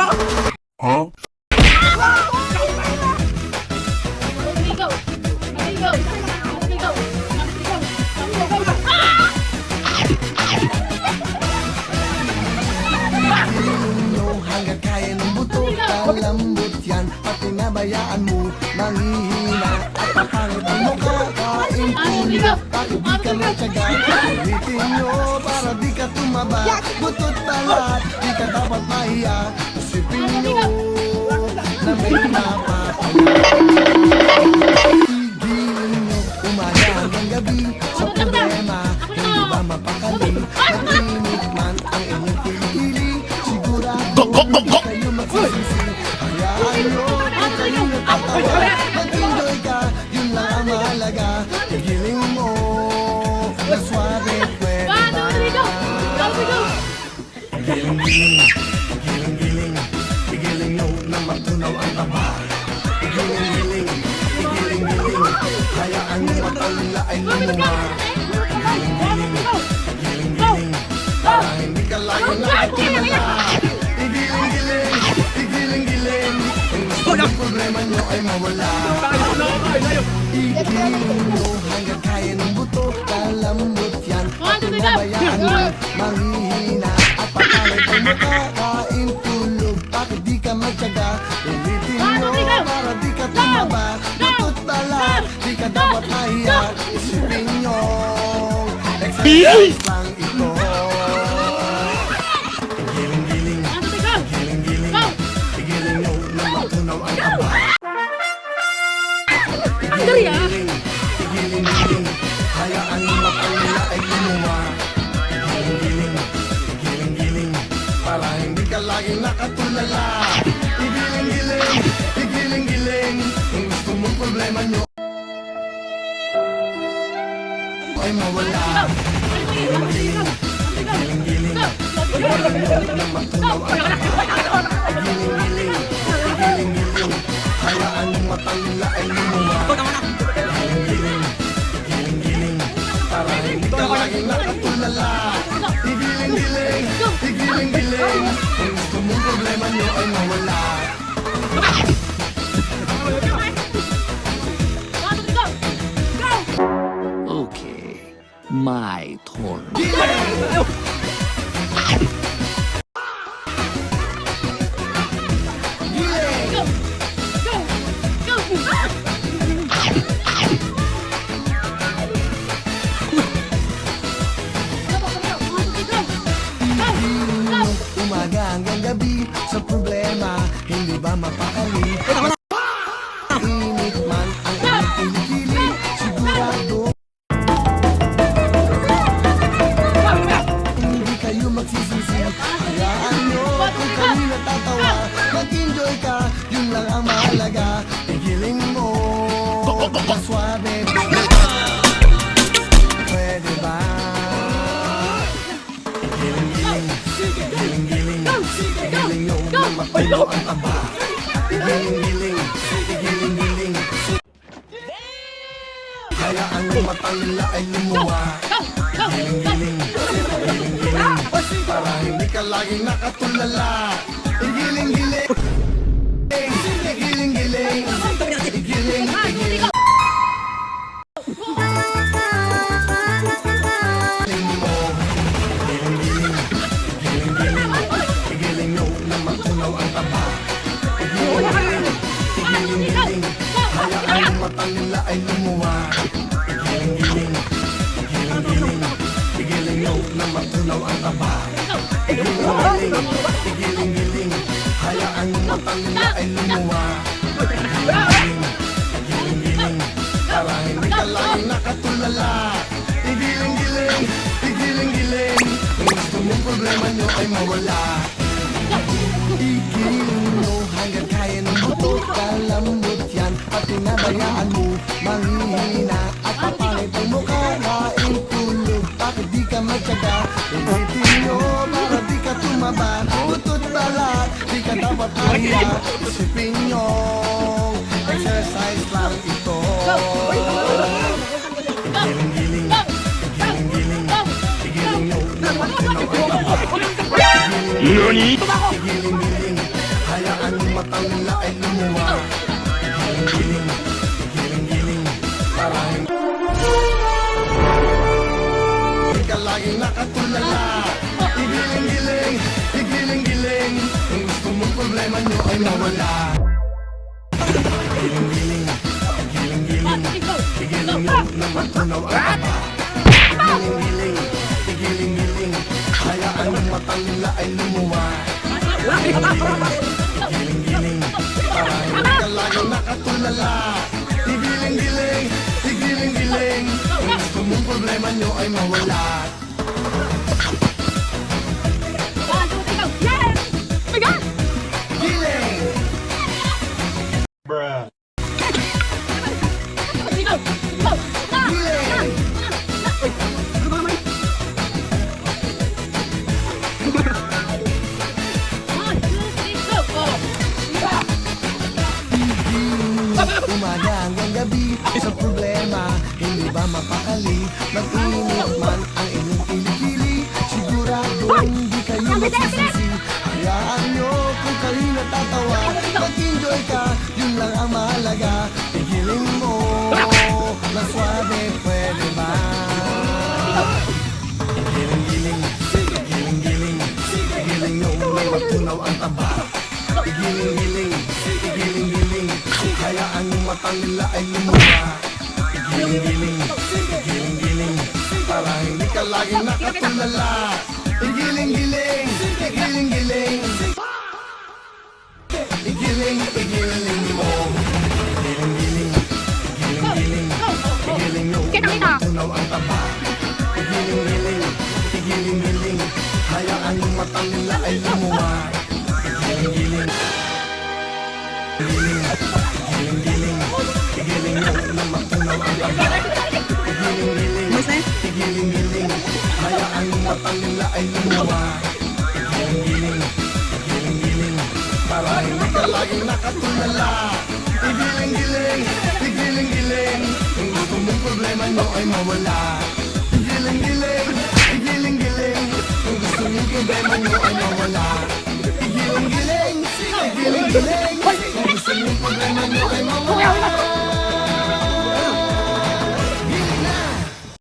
Huh? Hanggang kaya ng buto, kalambot yan. At pinabayaan mo, manghihina. At papangit ang mukha, kain tulog. Bakit di ka matyaga? Ulitin nyo, para di ka tumaba. Butot talat, di ka dapat mahiya. Isipin nyo, na may napapala. Igilin nyo, umaga hanggang gabi. Sa problema, hindi ba mapakali? Natinig man ang inyong kilikili. Sigurado, hindi kayo magsisisi. Hayaan nyo, kung kayo natatawa. Mag-enjoy ka, yun lang ang mahalaga. Igiling mo, na suwabe, pwede ba? Igiling-giling, igiling-giling. Igiling nyo na matunaw ang taba. Igiling-giling, igiling-giling. Hayaan nyo matalila ay lumuha. Igiling-giling, igiling-giling. Para hindi ka lagi nakatulala. Igiling-giling, igiling-giling. Kung gusto ng problema nyo ay mawala. Igiling nyo hanggang kaya ng buto. Kalambot yan. At pinabayaan mo, manghihina. At pakalit ang mukha, kain tulog. Bakit di ka magtyaga? Ulitin nyo para di ka tumaba. Butot talat, di ka dapat mahiya. Isipin nyo, exercise lang ito. Igiling-giling, igiling-giling. Igiling nyo na matunaw ang taba. Igiling-giling, igiling-giling. Hayaan mo matalila ay lumuha. Igiling-giling, igiling-giling. Para hindi ka laging nakatulala. Igiling-giling, igiling-giling. Kung gusto mong problema nyo ay mawala. Igiling-giling, igiling-giling. Igiling nyo na matunaw ang taba. Igiling-giling, igiling-giling. Hayaan mo matalila ay lumuha. Igiling-giling, igiling-giling. Para hindi ka laging nakatulala. Igiling-giling, igiling-giling. Kung gusto mong problema nyo ay mawala. Okay, my turn. Umaga hanggang gabi sa problema, hindi ba mapakali? Init man ang inyong kilikili, sigurado hindi kayo magsisisi. Hayaan nyo kung kayo natatawa. Mag-enjoy ka, yun lang ang mahalaga. Igiling mo, na suwabe, pwede ba? Igiling-giling, igiling-giling. Igiling nyo na matunaw ang taba. Igiling-giling, igiling-giling. Hayaan nyo matalila ay lumuha. Igiling-giling, igiling-giling. Para hindi ka laging nakatulala. Igiling-giling, igiling-giling. Igiling-giling. Igiling nyo na matunaw ang taba. Igiling-giling, igiling-giling. Hayaan nyo matalila ay lumuha. Igiling-giling, igiling-giling. Igiling nyo na matunaw ang taba. Igiling-giling, igiling-giling. Hayaan nyo matalila ay lumuha. Igiling-giling, igiling-giling. Para hindi ka laging nakatulala. Igiling-giling, igiling-giling. Kung gusto mong problema nyo ay mawala. Igiling nyo hanggang kaya ng buto. Kalambot yan at pinabayaan mo, manghihina. At papangit ang mukha, kain tulog. Bakit di ka magtyaga? Ulitin nyo para di ka tumaba. Butot talat, di ka dapat mahiya. Isipin nyo, exercise lang ito. Igiling-giling, igiling-giling. Igiling nyo na matunaw ang taba. Igiling-giling, igiling-giling. matang nila ay lumuwa. Giling-giling, giling-giling, para hindi ka laging nakatulala. Igiling-giling, igiling-giling, kung gusto mong problema nyo ay mawala. Giling-giling, giling-giling, igiling nyo na matunaw ang taba. Igiling-giling, igiling-giling, hayaan ng matang nila ay lumuwa. Giling-giling, para hindi ka laging nakatulala. Igiling-giling, igiling-giling, kung gusto mong problema nyo ay mawala. Giling! Giling! Umaga hanggang gabi sa problema, hindi ba mapakali? Mag-init man ang inyong kilikili, siguradong di kayo magsisisi. Hayaan nyo kung kayo natatawa, mag-enjoy ka, yun lang ang mahalaga. Igiling mo na suave, pwede ba? Giling-giling, giling-giling, igiling nyo na matunaw ang taba. Igiling-giling, igiling-giling, hayaan yung matang nila ay lumuwa. Igiling-giling, igiling-giling, para hindi ka laging nakatulala. Igiling-giling, igiling-giling, igiling, igiling mo. Igiling-giling, igiling-giling, igiling nyo na matunaw ang taba. Igiling-giling, igiling-giling, hayaan yung matang nila ay lumuwa. Giling-giling, giling-giling, igiling nyo na matunaw ang taba. Igiling-giling, igiling-giling, hayaan yung matang nila ay lumuwa. Igiling-giling, igiling-giling, para hindi ka laging nakatulala. Igiling-giling, igiling-giling, kung gusto mong problema nyo ay mawala. Igiling-giling, igiling-giling, kung gusto mong problema nyo ay